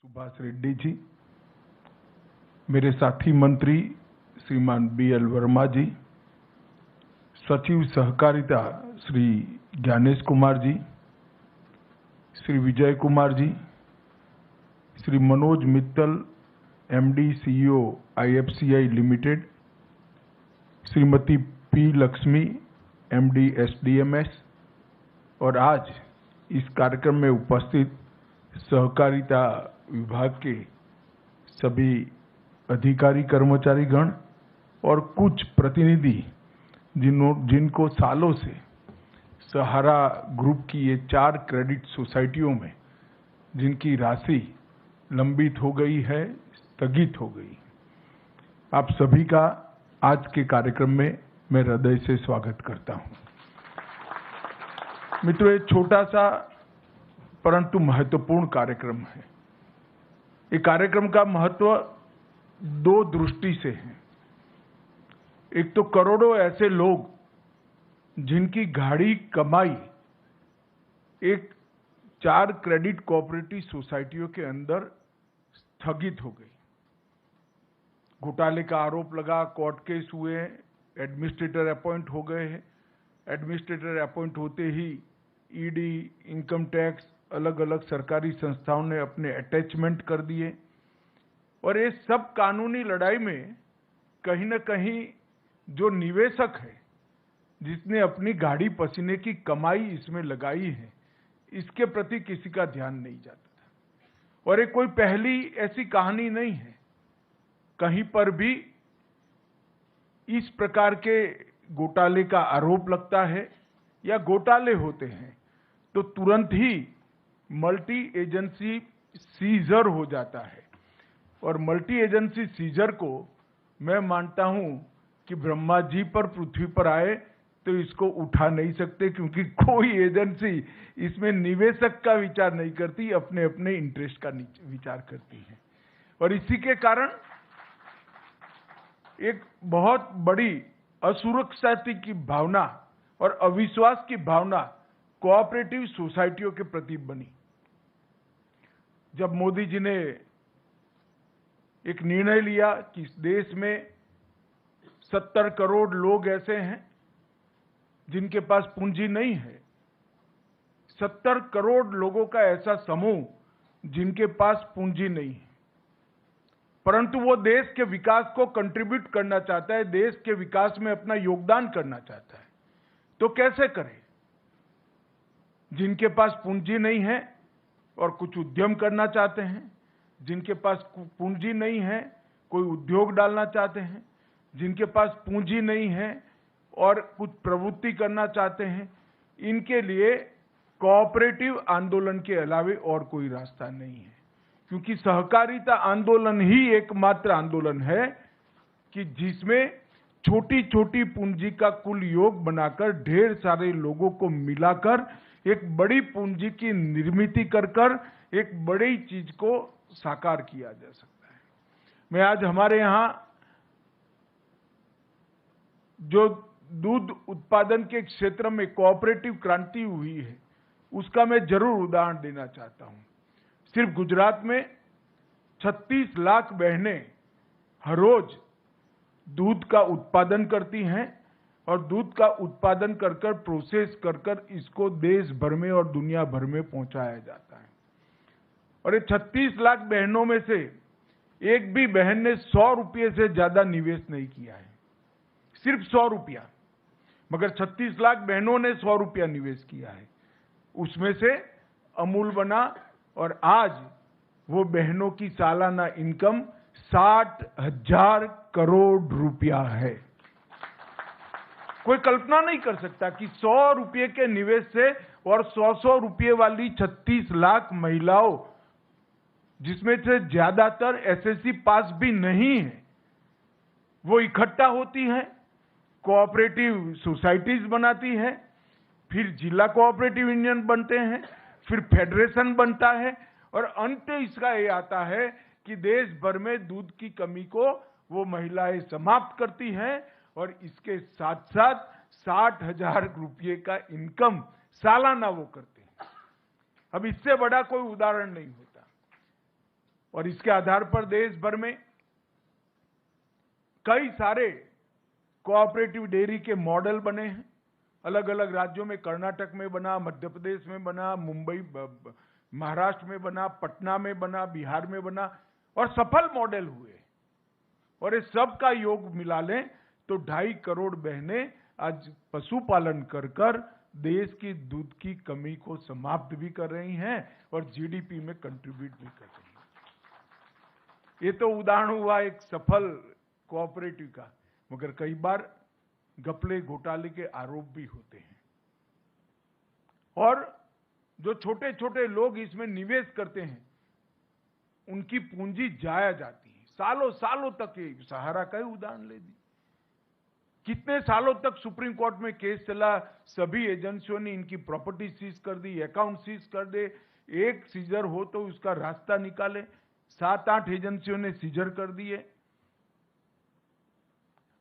सुभाष रेड्डी जी, मेरे साथी मंत्री श्रीमान BL वर्मा जी, सचिव सहकारिता Shri Gyanesh Kumar ji, Shri Vijay Kumar ji, Shri Manoj Mittal MD CEO IFCI limited, Shrimati P Lakshmi MD SDMS और आज इस कार्यक्रम में उपस्थित सहकारिता विभाग के सभी अधिकारी कर्मचारी गण और कुछ प्रतिनिधि जिनको सालों से सहारा ग्रुप की ये 4 क्रेडिट सोसाइटियों में जिनकी राशि लंबित हो गई है, स्थगित हो गई, आप सभी का आज के कार्यक्रम में मैं हृदय से स्वागत करता हूं। मित्रों, एक छोटा सा परंतु महत्वपूर्ण कार्यक्रम है। ये कार्यक्रम का महत्व 2 दृष्टि से है। एक तो करोड़ों ऐसे लोग जिनकी गाढ़ी कमाई एक 4 क्रेडिट कोऑपरेटिव सोसाइटियों के अंदर स्थगित हो गई। घोटाले का आरोप लगा, कोर्ट केस हुए, एडमिनिस्ट्रेटर अपॉइंट हो गए हैं। एडमिनिस्ट्रेटर अपॉइंट होते ही ED, इनकम टैक्स, अलग अलग सरकारी संस्थाओं ने अपने अटैचमेंट कर दिए और ये सब कानूनी लड़ाई में कहीं न कहीं जो निवेशक है, जिसने अपनी गाढ़ी पसीने की कमाई इसमें लगाई है, इसके प्रति किसी का ध्यान नहीं जाता था। और ये कोई पहली ऐसी कहानी नहीं है। कहीं पर भी इस प्रकार के घोटाले का आरोप लगता है या घोटाले होते हैं तो तुरंत ही मल्टी एजेंसी सीजर हो जाता है। और मल्टी एजेंसी सीजर को मैं मानता हूं कि ब्रह्मा जी पर पृथ्वी पर आए तो इसको उठा नहीं सकते, क्योंकि कोई एजेंसी इसमें निवेशक का विचार नहीं करती, अपने अपने इंटरेस्ट का विचार करती है। और इसी के कारण एक बहुत बड़ी असुरक्षा की भावना और अविश्वास की भावना कोऑपरेटिव सोसाइटियों के प्रति बनी। जब मोदी जी ने एक निर्णय लिया कि इस देश में 70 करोड़ लोग ऐसे हैं जिनके पास पूंजी नहीं है, 70 करोड़ लोगों का ऐसा समूह जिनके पास पूंजी नहीं है, परंतु वो देश के विकास को कंट्रीब्यूट करना चाहता है, देश के विकास में अपना योगदान करना चाहता है, तो कैसे करे? जिनके पास पूंजी नहीं है और कुछ उद्यम करना चाहते हैं, जिनके पास पूंजी नहीं है कोई उद्योग डालना चाहते हैं, जिनके पास पूंजी नहीं है और कुछ प्रवृत्ति करना चाहते हैं, इनके लिए कोऑपरेटिव आंदोलन के अलावे और कोई रास्ता नहीं है। क्योंकि सहकारिता आंदोलन ही एकमात्र आंदोलन है कि जिसमें छोटी छोटी पूंजी का कुल योग बनाकर ढेर सारे लोगों को मिलाकर एक बड़ी पूंजी की निर्मित कर एक बड़ी चीज को साकार किया जा सकता है। मैं आज हमारे यहां जो दूध उत्पादन के क्षेत्र में कोऑपरेटिव क्रांति हुई है, उसका मैं जरूर उदाहरण देना चाहता हूं। सिर्फ गुजरात में 36 लाख बहनें हर रोज दूध का उत्पादन करती हैं और दूध का उत्पादन कर प्रोसेस कर इसको देश भर में और दुनिया भर में पहुंचाया जाता है। और ये 36 लाख बहनों में से एक भी बहन ने 100 रुपये से ज्यादा निवेश नहीं किया है, सिर्फ 100 रुपया। मगर 36 लाख बहनों ने 100 रुपया निवेश किया है। उसमें से अमूल बना और आज वो बहनों की सालाना इनकम 60,000 करोड़ रुपया है। कोई कल्पना नहीं कर सकता कि 100 रुपये के निवेश से और 100 रुपये वाली 36 लाख महिलाओं, जिसमें से ज्यादातर SSC पास भी नहीं है, वो इकट्ठा होती हैं, कोऑपरेटिव सोसाइटीज बनाती है, फिर जिला कोऑपरेटिव यूनियन बनते हैं, फिर फेडरेशन बनता है और अंत इसका ये आता है कि देश भर में दूध की कमी को वो महिलाएं समाप्त करती हैं और इसके साथ साथ 60,000 रुपये का इनकम सालाना वो करते हैं। अब इससे बड़ा कोई उदाहरण नहीं होता। और इसके आधार पर देश भर में कई सारे कोऑपरेटिव डेयरी के मॉडल बने हैं। अलग अलग राज्यों में, कर्नाटक में बना, मध्य प्रदेश में बना, मुंबई, महाराष्ट्र में बना, पटना में बना, बिहार में बना और सफल मॉडल हुए। और इस सब का योग मिला लें तो 2.5 करोड़ बहनें आज पशुपालन कर कर देश की दूध की कमी को समाप्त भी कर रही हैं और जीडीपी में कंट्रीब्यूट भी कर रही हैं। ये तो उदाहरण हुआ एक सफल कोऑपरेटिव का, मगर कई बार घपले घोटाले के आरोप भी होते हैं और जो छोटे छोटे लोग इसमें निवेश करते हैं उनकी पूंजी जाया जाती है। सालों सालों तक, ये सहारा का ही उदाहरण ले दी, कितने सालों तक सुप्रीम कोर्ट में केस चला, सभी एजेंसियों ने इनकी प्रॉपर्टी सीज कर दी, अकाउंट सीज कर दे, एक सीजर हो तो उसका रास्ता निकाले, 7-8 एजेंसियों ने सीजर कर दिए।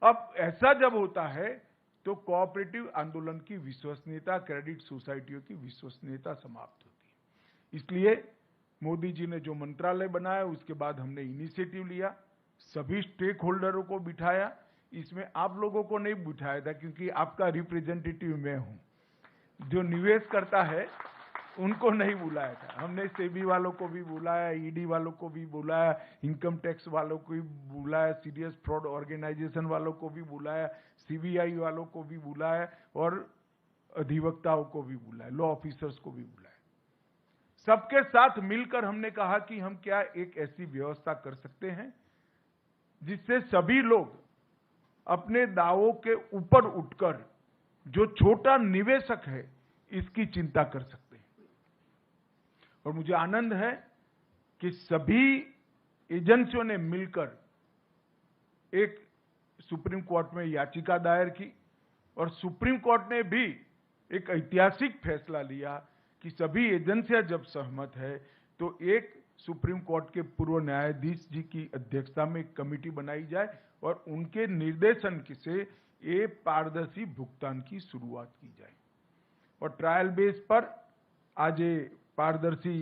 अब ऐसा जब होता है तो कोऑपरेटिव आंदोलन की विश्वसनीयता, क्रेडिट सोसाइटियों की विश्वसनीयता समाप्त होती है। इसलिए मोदी जी ने जो मंत्रालय बनाया उसके बाद हमने इनिशिएटिव लिया, सभी स्टेक होल्डरों को बिठाया। इसमें आप लोगों को नहीं बिठाया था क्योंकि आपका रिप्रेजेंटेटिव मैं हूं। जो निवेश करता है उनको नहीं बुलाया था। हमने सेबी वालों को भी बुलाया, ईडी वालों को भी बुलाया, इनकम टैक्स वालों को भी बुलाया, सीरियस फ्रॉड ऑर्गेनाइजेशन वालों को भी बुलाया, सीबीआई वालों को भी बुलाया और अधिवक्ताओं को भी बुलाया, लॉ ऑफिसर्स को भी बुलाया। सबके साथ मिलकर हमने कहा कि हम क्या एक ऐसी व्यवस्था कर सकते हैं जिससे सभी लोग अपने दावों के ऊपर उठकर जो छोटा निवेशक है इसकी चिंता कर सकते हैं। और मुझे आनंद है कि सभी एजेंसियों ने मिलकर एक सुप्रीम कोर्ट में याचिका दायर की और सुप्रीम कोर्ट ने भी एक ऐतिहासिक फैसला लिया कि सभी एजेंसियां जब सहमत है तो एक सुप्रीम कोर्ट के पूर्व न्यायाधीश जी की अध्यक्षता में एक कमेटी बनाई जाए और उनके निर्देशन से ये पारदर्शी भुगतान की शुरुआत की जाए। और ट्रायल बेस पर आज ये पारदर्शी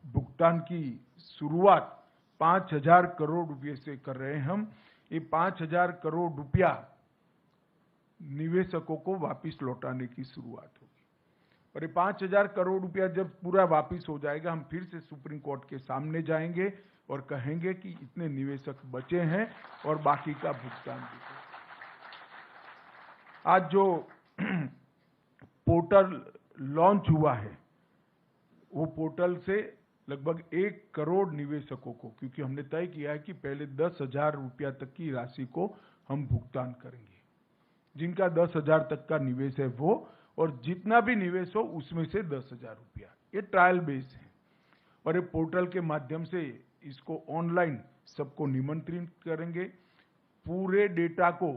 भुगतान की शुरुआत 5,000 करोड़ रुपए से कर रहे हैं हम। ये 5,000 करोड़ रुपया निवेशकों को वापस लौटाने की शुरुआत होगी और ये 5,000 करोड़ रुपया जब पूरा वापस हो जाएगा हम फिर से सुप्रीम कोर्ट के सामने जाएंगे और कहेंगे कि इतने निवेशक बचे हैं और बाकी का भुगतान भी। आज जो पोर्टल लॉन्च हुआ है वो पोर्टल से लगभग 1 करोड़ निवेशकों को, क्योंकि हमने तय किया है कि पहले 10,000 रुपया तक की राशि को हम भुगतान करेंगे। जिनका 10,000 तक का निवेश है वो, और जितना भी निवेश हो उसमें से 10,000 रुपया। ये ट्रायल बेस है और ये पोर्टल के माध्यम से इसको ऑनलाइन सबको निमंत्रित करेंगे। पूरे डेटा को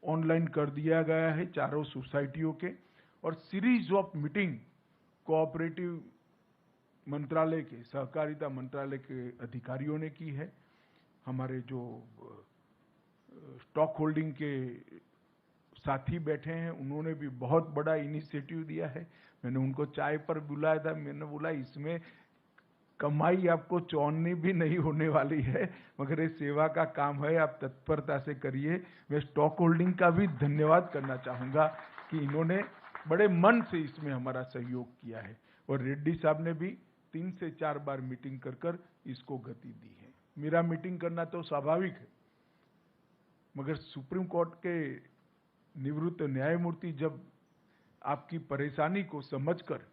ऑनलाइन कर दिया गया है चारों सोसाइटियों के और सीरीज ऑफ मीटिंग कोऑपरेटिव मंत्रालय के, सहकारिता मंत्रालय के अधिकारियों ने की है। हमारे जो स्टॉक होल्डिंग के साथी बैठे हैं उन्होंने भी बहुत बड़ा इनिशिएटिव दिया है। मैंने उनको चाय पर बुलाया था, मैंने बोला इसमें कमाई आपको चौनी भी नहीं होने वाली है, मगर ये सेवा का काम है, आप तत्परता से करिए। मैं स्टॉक होल्डिंग का भी धन्यवाद करना चाहूंगा कि इन्होंने बड़े मन से इसमें हमारा सहयोग किया है और रेड्डी साहब ने भी 3 से 4 बार मीटिंग कर कर इसको गति दी है। मेरा मीटिंग करना तो स्वाभाविक है, मगर सुप्रीम कोर्ट के निवृत्त न्यायमूर्ति जब आपकी परेशानी को समझकर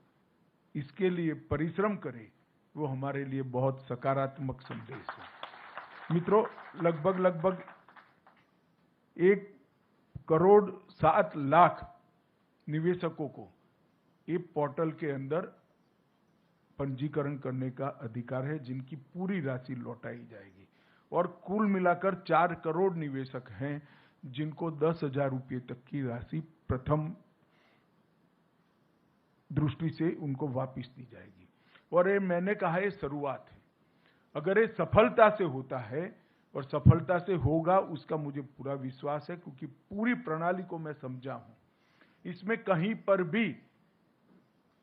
इसके लिए परिश्रम करे वो हमारे लिए बहुत सकारात्मक संदेश है। मित्रों, लगभग 1 करोड़ 7 लाख निवेशकों को ये पोर्टल के अंदर पंजीकरण करने का अधिकार है, जिनकी पूरी राशि लौटाई जाएगी और कुल मिलाकर 4 करोड़ निवेशक हैं जिनको 10,000 रुपये तक की राशि प्रथम दृष्टि से उनको वापस दी जाएगी। और ये मैंने कहा ये शुरुआत है, अगर ये सफलता से होता है और सफलता से होगा उसका मुझे पूरा विश्वास है, क्योंकि पूरी प्रणाली को मैं समझा हूं, इसमें कहीं पर भी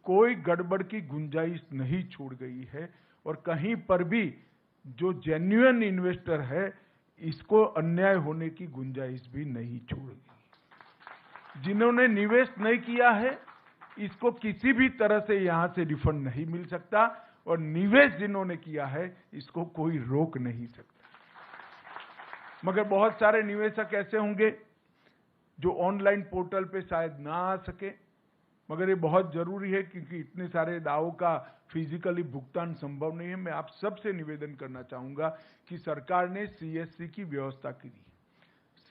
कोई गड़बड़ की गुंजाइश नहीं छोड़ गई है और कहीं पर भी जो जेन्युइन इन्वेस्टर है इसको अन्याय होने की गुंजाइश भी नहीं छोड़ेगी। जिन्होंने निवेश नहीं किया है इसको किसी भी तरह से यहां से रिफंड नहीं मिल सकता, और निवेश जिन्होंने किया है इसको कोई रोक नहीं सकता। मगर बहुत सारे निवेशक ऐसे होंगे जो ऑनलाइन पोर्टल पे शायद ना आ सके, मगर ये बहुत जरूरी है क्योंकि इतने सारे दावों का फिजिकली भुगतान संभव नहीं है। मैं आप सबसे निवेदन करना चाहूंगा कि सरकार ने सीएससी की व्यवस्था की है।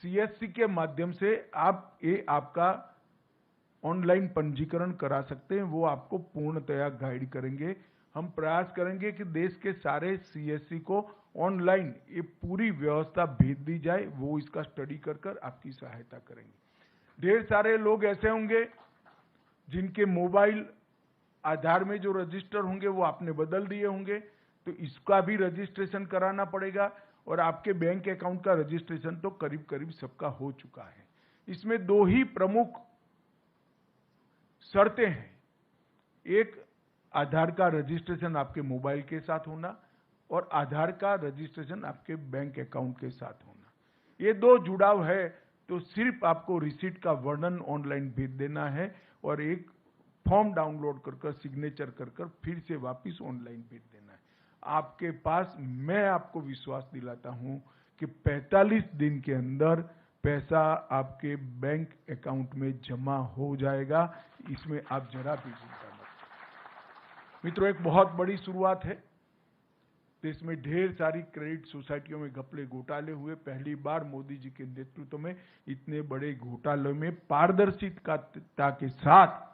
सीएससी के माध्यम से आप आपका ऑनलाइन पंजीकरण करा सकते हैं, वो आपको पूर्णतया गाइड करेंगे। हम प्रयास करेंगे कि देश के सारे सीएससी को ऑनलाइन ये पूरी व्यवस्था भेज दी जाए, वो इसका स्टडी कर आपकी सहायता करेंगे। ढेर सारे लोग ऐसे होंगे जिनके मोबाइल आधार में जो रजिस्टर होंगे वो आपने बदल दिए होंगे, तो इसका भी रजिस्ट्रेशन कराना पड़ेगा, और आपके बैंक अकाउंट का रजिस्ट्रेशन तो करीब करीब सबका हो चुका है। इसमें दो ही प्रमुख शर्तें हैं, एक आधार का रजिस्ट्रेशन आपके मोबाइल के साथ होना और आधार का रजिस्ट्रेशन आपके बैंक अकाउंट के साथ होना। ये दो जुड़ाव है तो सिर्फ आपको रिसीट का वर्णन ऑनलाइन भेज देना है और एक फॉर्म डाउनलोड कर सिग्नेचर कर फिर से वापस ऑनलाइन भेज देना है। आपके पास, मैं आपको विश्वास दिलाता हूं कि 45 दिन के अंदर पैसा आपके बैंक अकाउंट में जमा हो जाएगा। इसमें आप जरा भी चिंता मत करें। मित्रों, एक बहुत बड़ी शुरुआत है। देश में ढेर सारी क्रेडिट सोसाइटियों में घपले घोटाले हुए। पहली बार मोदी जी के नेतृत्व में इतने बड़े घोटालों में पारदर्शिता के साथ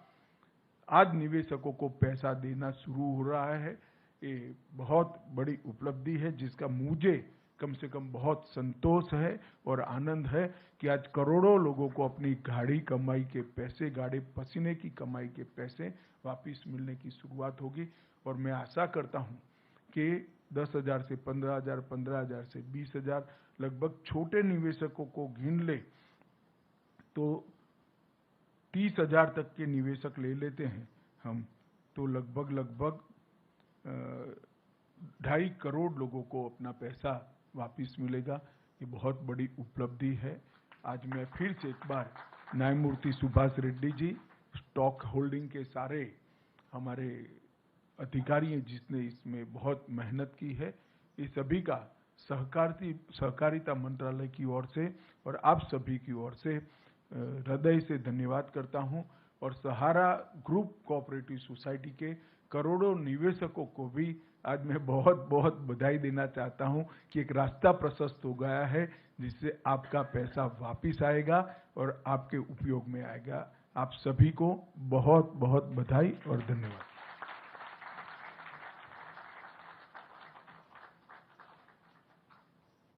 आज निवेशकों को पैसा देना शुरू हो रहा है। ये बहुत बड़ी उपलब्धि है जिसका मुझे कम से कम बहुत संतोष है और आनंद है कि आज करोड़ों लोगों को अपनी गाढ़ी कमाई के पैसे, गाढ़े पसीने की कमाई के पैसे वापस मिलने की शुरुआत होगी। और मैं आशा करता हूं कि 10,000 से 15,000, 15,000 से 20,000 लगभग छोटे निवेशकों को गिन ले तो 30,000 तक के निवेशक ले लेते हैं हम, तो लगभग 2.5 करोड़ लोगों को अपना पैसा वापस मिलेगा। ये बहुत बड़ी उपलब्धि है। आज मैं फिर से एक बार न्यायमूर्ति सुभाष रेड्डी जी, स्टॉक होल्डिंग के सारे हमारे अधिकारी हैं जिसने इसमें बहुत मेहनत की है, ये सभी का सहकारिता मंत्रालय की ओर से और आप सभी की ओर से हृदय से धन्यवाद करता हूं। और सहारा ग्रुप कोऑपरेटिव सोसाइटी के करोड़ों निवेशकों को भी आज मैं बहुत बहुत बधाई देना चाहता हूं कि एक रास्ता प्रशस्त हो गया है जिससे आपका पैसा वापिस आएगा और आपके उपयोग में आएगा। आप सभी को बहुत बहुत बधाई और धन्यवाद।